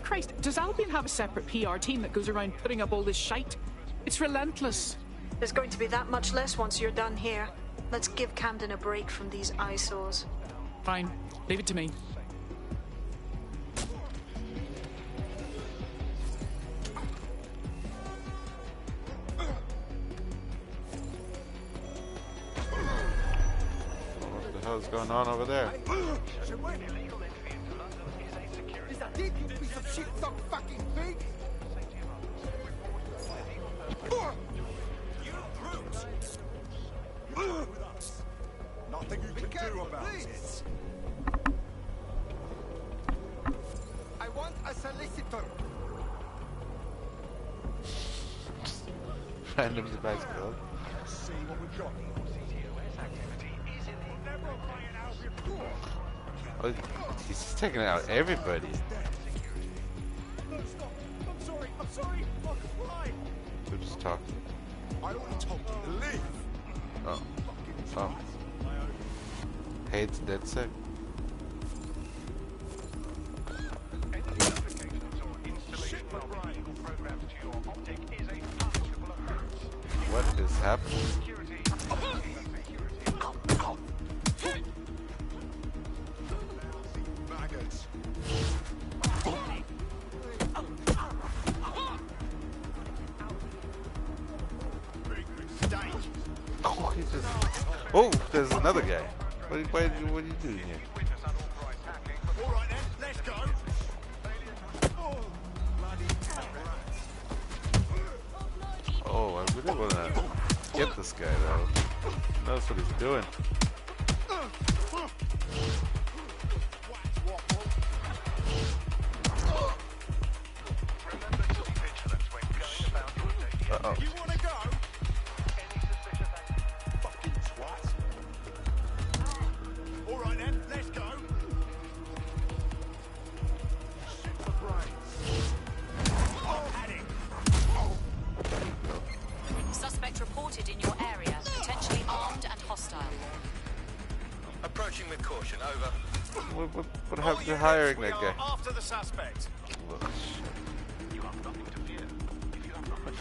Speaker 7: Christ, does Albion have a separate PR team that goes around putting up all this shite? It's relentless.
Speaker 8: There's going to be that much less once you're done here. Let's give Camden a break from these eyesores.
Speaker 7: Fine. Leave it to me.
Speaker 17: What the hell's going on over there?
Speaker 2: Is that it, you piece of shit suck fucking pig?
Speaker 4: You brute! You're with us. Nothing you can do about it.
Speaker 2: I want a solicitor.
Speaker 17: Random device code.
Speaker 4: See what we've got.
Speaker 17: Oh, he's just taking out everybody.
Speaker 4: No, stop. I'm sorry. I'm sorry. I'll comply.
Speaker 17: We're just talking.
Speaker 4: I only told you to leave.
Speaker 17: Oh. Oh. Hates DedSec. What is happening?
Speaker 4: Maggots.
Speaker 17: Oh, he just... Oh, there's another guy. What are you doing here?
Speaker 4: All right then, let's go.
Speaker 17: Oh, I really want to get this guy though. He knows what he's doing. Uh-oh.
Speaker 4: You want to go? Fucking twat. All right then, let's go. Shit for brains. Heading.
Speaker 6: Suspect reported in your area, potentially armed and hostile.
Speaker 23: Approaching with caution, over.
Speaker 17: What happened to hiring that guy?
Speaker 4: After the suspect.
Speaker 17: Oh, shit. You have nothing to fear.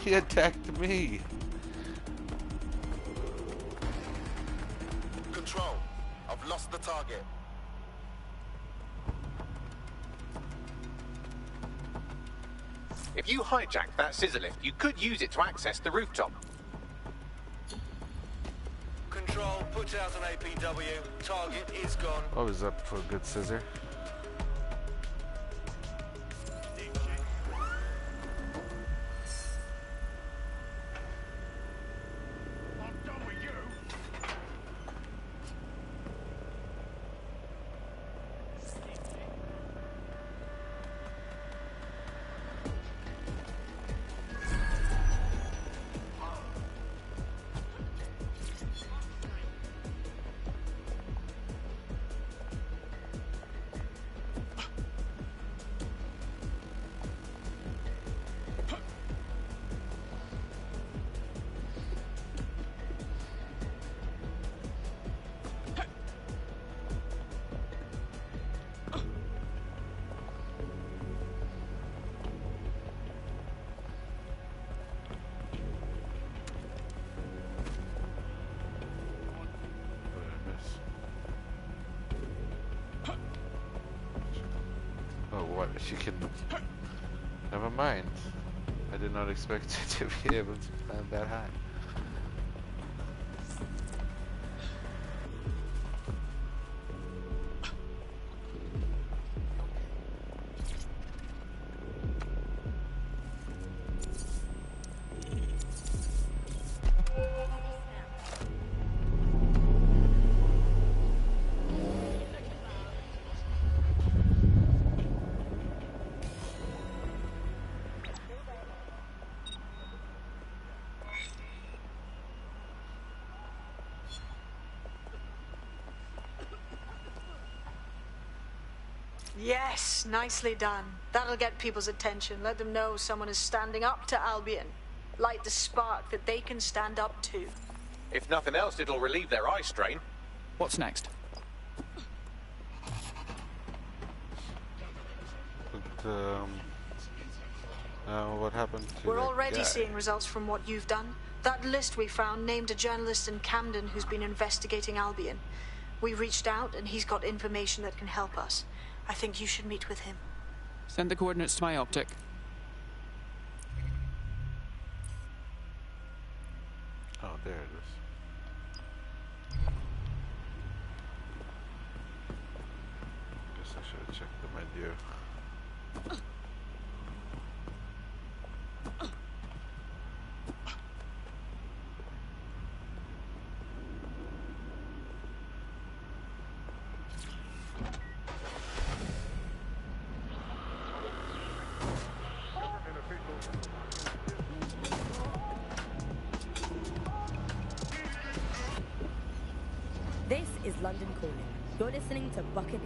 Speaker 17: He attacked me.
Speaker 23: Control. I've lost the target.
Speaker 1: If you hijack that scissor lift, you could use it to access the rooftop.
Speaker 23: Control, put out an APW. Target is gone.
Speaker 17: Always up for a good scissor. she can... Never mind. I did not expect her to be able to climb that high.
Speaker 8: Yes, nicely done. That'll get people's attention. Let them know someone is standing up to Albion. Light the spark that they can stand up to.
Speaker 1: If nothing else, it'll relieve their eye strain.
Speaker 7: What's next?
Speaker 17: But, what happened to
Speaker 8: We're
Speaker 17: the
Speaker 8: already
Speaker 17: guy?
Speaker 8: seeing results from what you've done. That list we found named a journalist in Camden who's been investigating Albion. We reached out, and he's got information that can help us. I think you should meet with him.
Speaker 7: Send the coordinates to my optic.
Speaker 17: Oh, there it is. Guess I should have checked the menu.
Speaker 5: This is London Calling. You're listening to Buccaneer,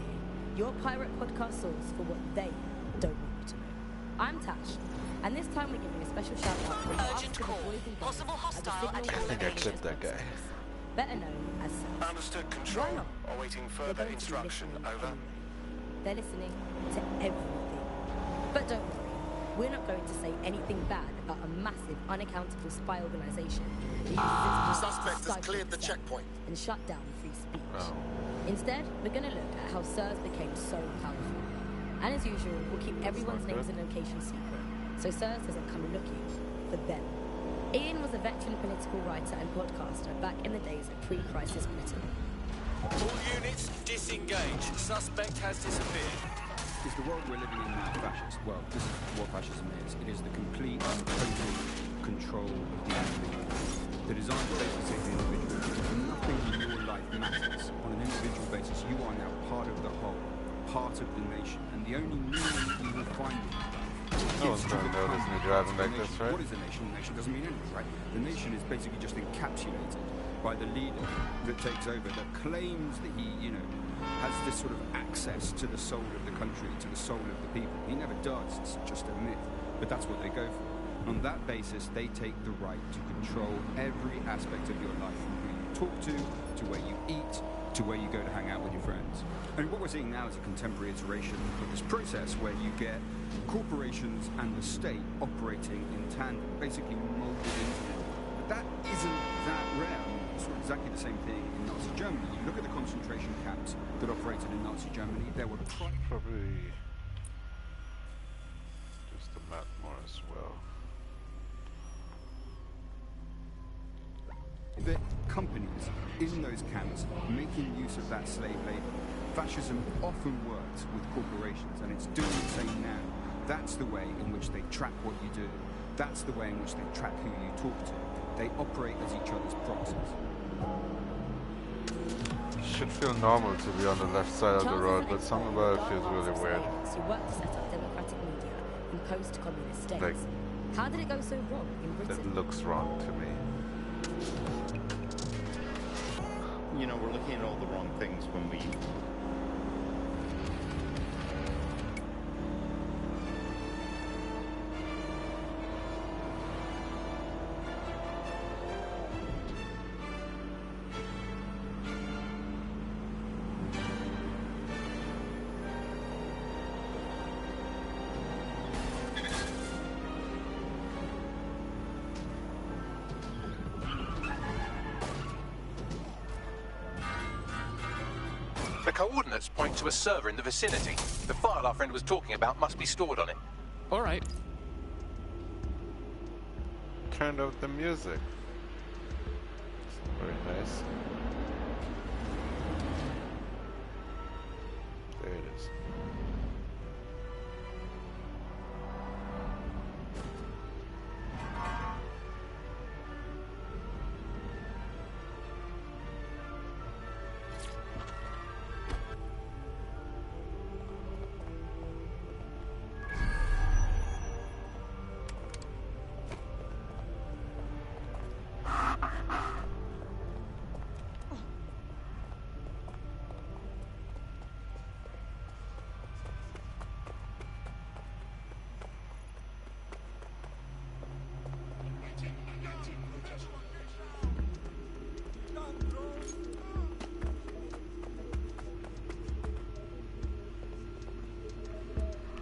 Speaker 5: your pirate podcast source for what they don't want you to know. I'm Tash, and this time we're giving a special shout out to
Speaker 6: Urgent call. Possible hostile at
Speaker 17: I think I clipped that guy.
Speaker 5: better known as SIRS.
Speaker 23: Understood, Control.
Speaker 5: Why not?
Speaker 23: Awaiting further instruction. Over.
Speaker 5: They're listening to everything. But don't worry, we're not going to say anything bad about a massive, unaccountable spy organization that uses its
Speaker 23: Suspect has cleared the
Speaker 5: checkpoint
Speaker 23: checkpoint.
Speaker 5: and shut down free speech.
Speaker 17: Oh.
Speaker 5: Instead, we're going to look at how SIRS became so powerful. And as usual, we'll keep everyone's names and locations secret, so SIRS doesn't come looking for them. Ian was a veteran political writer and podcaster back in the days of pre-crisis Britain.
Speaker 23: All units, disengage. Suspect has disappeared.
Speaker 10: Is the world we're living in now fascist? Well, this is what fascism is. It is the complete and total control of the individual. The design to basically say the individual, nothing in your life matters. On an individual basis, you are now part of the whole, part of the nation, and the only meaning you will find in your life
Speaker 17: No one's going to notice me driving like this, right?
Speaker 10: What is a nation? A nation doesn't mean anything, right? The nation is basically just encapsulated by the leader that takes over, that claims that he, has this sort of access to the soul of the country, to the soul of the people. He never does, it's just a myth. But that's what they go for. On that basis, they take the right to control every aspect of your life, from who you talk to where you eat, to where you go to hang out with your friends. And what we're seeing now is a contemporary iteration of this process where you get corporations and the state operating in tandem, basically molded into them. But that isn't that rare. I mean, it's exactly the same thing in Nazi Germany. You look at the concentration camps that operated in Nazi Germany, there were
Speaker 17: probably just a map more as well.
Speaker 10: The companies in those camps making use of that slave labor. Fascism often works with corporations, and it's doing the same now. That's the way in which they track what you do. That's the way in which they track who you talk to. They operate as each other's proxies.
Speaker 17: Should feel normal to be on the left side of the road, but something about it feels really weird.
Speaker 5: Who worked to set up democratic media in post-communist states.
Speaker 17: Like,
Speaker 5: how did it go so wrong in Britain?
Speaker 17: it looks wrong to me.
Speaker 14: We're looking at all the wrong things when we
Speaker 1: coordinates point to a server in the vicinity. The file our friend was talking about must be stored on it.
Speaker 7: All right.
Speaker 17: Turned off the music. Very nice. There it is.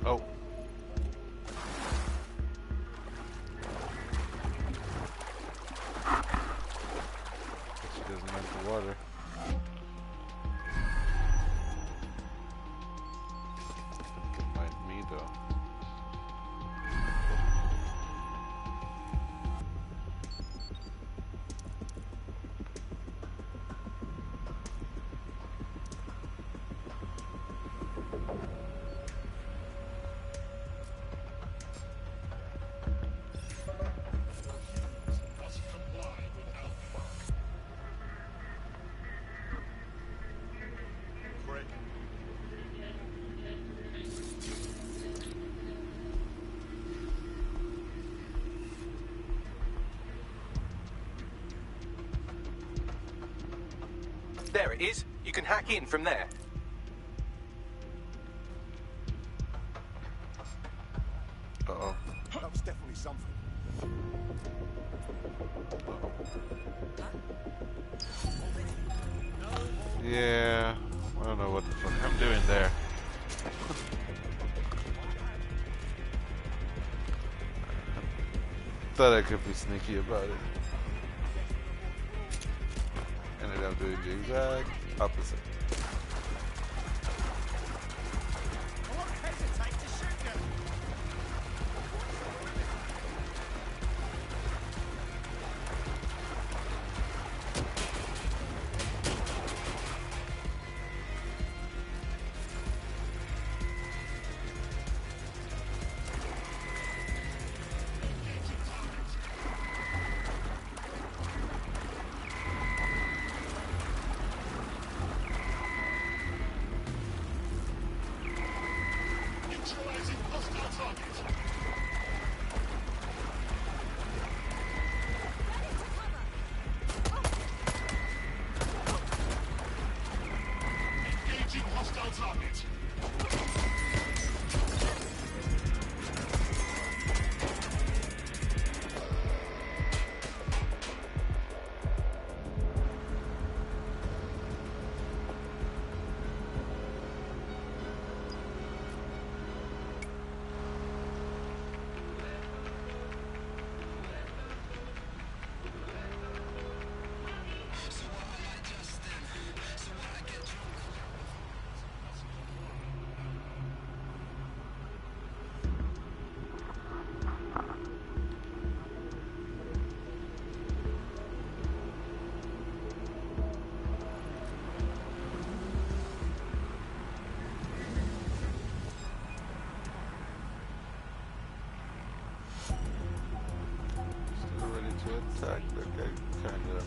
Speaker 17: Oh. She doesn't like the water. Don't mind me though.
Speaker 1: There it is. You can hack in from there.
Speaker 17: Uh-oh.
Speaker 2: That was definitely something.
Speaker 17: Yeah, I don't know what the fuck I'm doing there. Thought I could be sneaky about it. Ended up doing the exact opposite.
Speaker 2: I won't hesitate to shoot you.
Speaker 17: Attack that guy, kind of.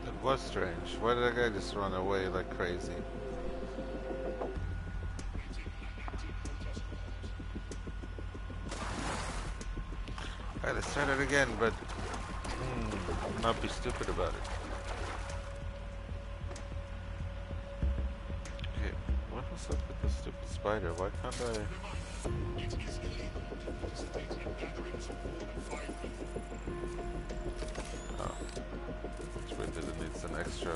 Speaker 17: That was strange. Why did that guy just run away like crazy? Alright, let's try that again, but not be stupid about it. Okay, what was up with the stupid spider? Why can't I? Oh, it's weird that it needs an extra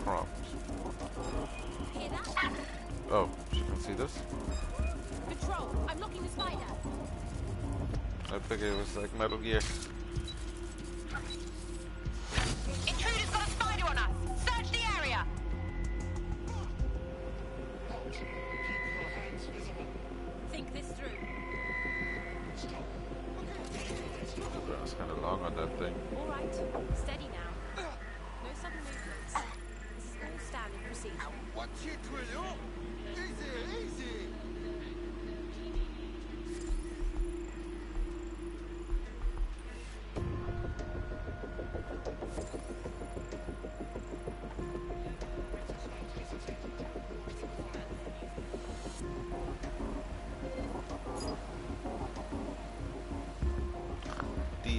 Speaker 17: prompt. Oh, she can see this?
Speaker 11: Patrol, I'm locking the spider.
Speaker 17: I figured it was like Metal Gear.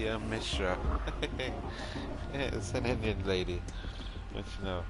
Speaker 17: India Mishra. It's an Indian lady. But you know.